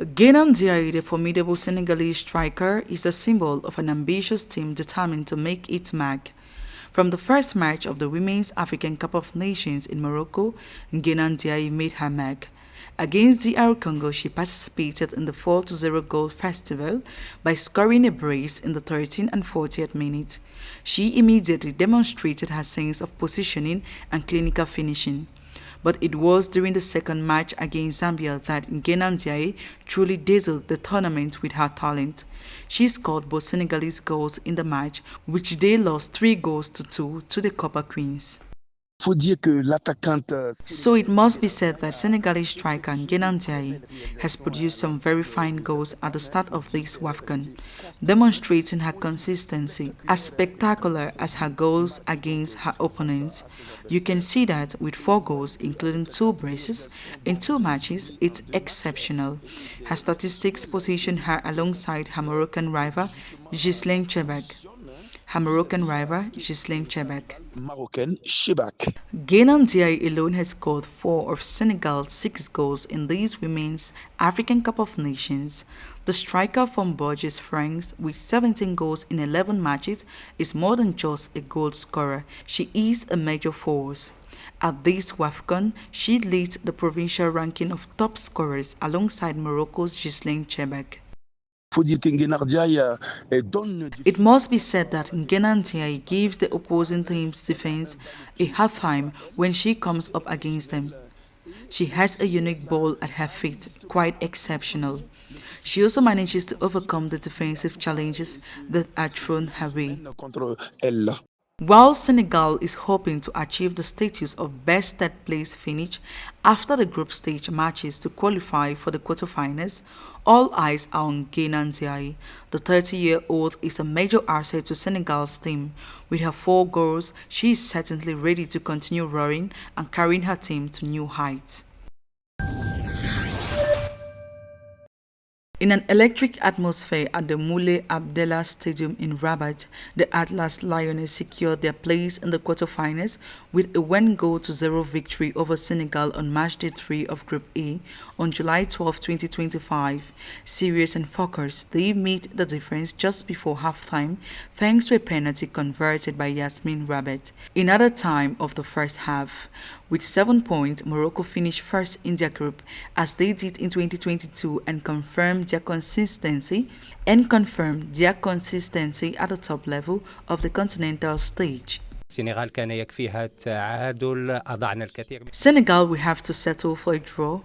Nguenar Ndiaye, the formidable Senegalese striker, is the symbol of an ambitious team determined to make its mark. From the first match of the Women's African Cup of Nations in Morocco, Nguenar Ndiaye made her mark. Against DR Congo, she participated in the 4-0 goal festival by scoring a brace in the 13th and 40th minute. She immediately demonstrated her sense of positioning and clinical finishing. But it was during the second match against Zambia that Nguenar Ndiaye truly dazzled the tournament with her talent. She scored both Senegalese goals in the match, which they lost 3-2 to the Copper Queens. So it must be said that Senegalese striker Nguenar Ndiaye has produced some very fine goals at the start of this WAFCON, demonstrating her consistency. As spectacular as her goals against her opponents, you can see that with 4 goals, including 2 braces, in 2 matches, it's exceptional. Her statistics position her alongside her Moroccan rival, Ghislaine Chebak. Nguenar Ndiaye alone has scored 4 of Senegal's 6 goals in this Women's African Cup of Nations. The striker from Borges France, with 17 goals in 11 matches, is more than just a goal scorer. She is a major force. At this WAFCON, she leads the provincial ranking of top scorers alongside Morocco's Ghislaine Chebak. It must be said that Nguenar Ndiaye gives the opposing team's defense a hard time when she comes up against them. She has a unique ball at her feet, quite exceptional. She also manages to overcome the defensive challenges that are thrown her way. While Senegal is hoping to achieve the status of best third-place finish after the group stage matches to qualify for the quarterfinals, all eyes are on Nguenar Ndiaye. The 30-year-old is a major asset to Senegal's team. With her 4 goals, she is certainly ready to continue roaring and carrying her team to new heights. In an electric atmosphere at the Moulay Abdellah Stadium in Rabat, the Atlas Lionesses secured their place in the quarterfinals with a 1-0 victory over Senegal on match day 3 of Group A on July 12, 2025. Serious and focused, they made the difference just before halftime thanks to a penalty converted by Yasmin Rabet. In other time of the first half, with 7 points, Morocco finished first in their group as they did in 2022 and confirmed their consistency at the top level of the continental stage. Senegal will have to settle for a draw.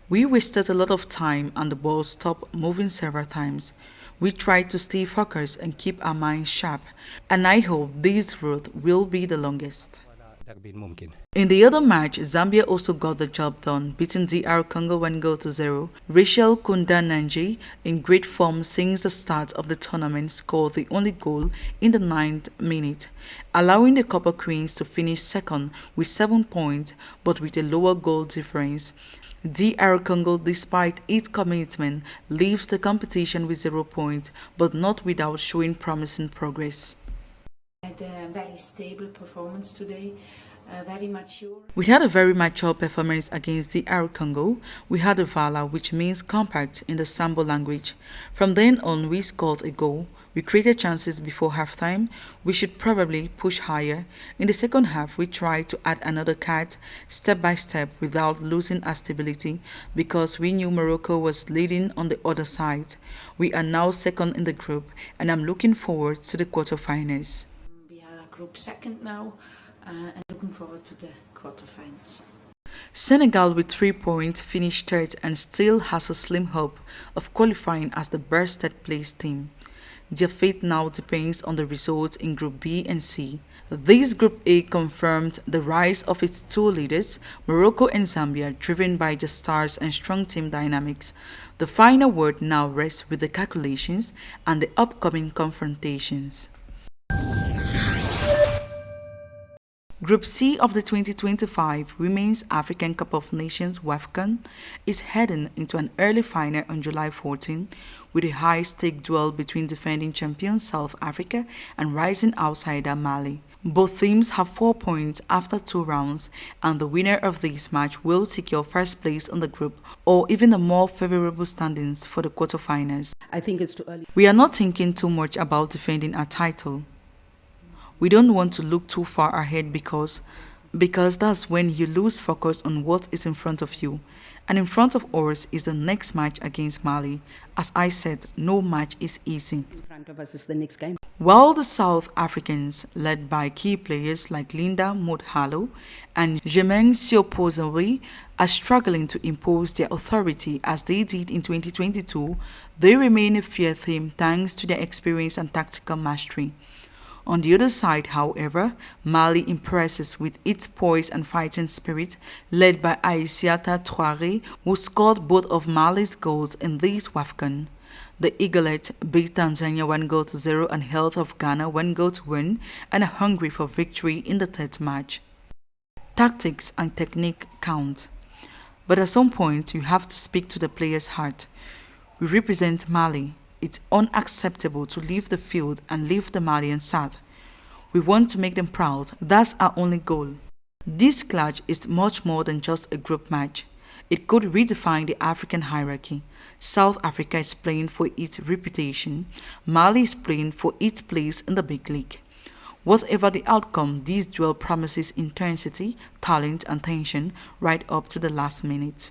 We wasted a lot of time and the ball stopped moving several times. We tried to stay focused and keep our minds sharp, and I hope this route will be the longest. In the other match, Zambia also got the job done, beating DR Congo 1-0. Rachel Kundananji, in great form since the start of the tournament, scored the only goal in the 9th minute, allowing the Copper Queens to finish second with 7 points but with a lower goal difference. DR Congo, despite its commitment, leaves the competition with 0 points, but not without showing promising progress. Had a very stable performance today, very mature. We had a very mature performance against DR Congo. We had a Vala, which means compact in the Sambo language. From then on, we scored a goal. We created chances before halftime. We should probably push higher. In the second half, we tried to add another card, step by step, without losing our stability, because we knew Morocco was leading on the other side. We are now second in the group, and I'm looking forward to the quarterfinals. Group second now, and looking forward to the quarterfinals. Senegal, with 3 points, finished third and still has a slim hope of qualifying as the best third-place team. Their fate now depends on the results in Group B and C. This Group A confirmed the rise of its 2 leaders, Morocco and Zambia, driven by the stars and strong team dynamics. The final word now rests with the calculations and the upcoming confrontations. Group C of the 2025 Women's African Cup of Nations WAFCON is heading into an early final on July 14 with a high-stake duel between defending champion South Africa and rising outsider Mali. Both teams have 4 points after 2 rounds, and the winner of this match will secure first place in the group or even a more favorable standings for the quarterfinals. I think it's too early. We are not thinking too much about defending our title. We don't want to look too far ahead because that's when you lose focus on what is in front of you. And in front of us is the next match against Mali. As I said, no match is easy. In front of us is the next game. While the South Africans, led by key players like Linda Mothalo and Germain Siopozeri, are struggling to impose their authority as they did in 2022, they remain a fair team thanks to their experience and tactical mastery. On the other side, however, Mali impresses with its poise and fighting spirit, led by Aïssiata Traoré, who scored both of Mali's goals in this WAFCON. The Eaglet beat Tanzania 1-0 and held off Ghana 1-1 and are hungry for victory in the third match. Tactics and technique count. But at some point, you have to speak to the player's heart. We represent Mali. It's unacceptable to leave the field and leave the Malians sad. We want to make them proud. That's our only goal. This clash is much more than just a group match. It could redefine the African hierarchy. South Africa is playing for its reputation. Mali is playing for its place in the big league. Whatever the outcome, this duel promises intensity, talent, and tension right up to the last minute.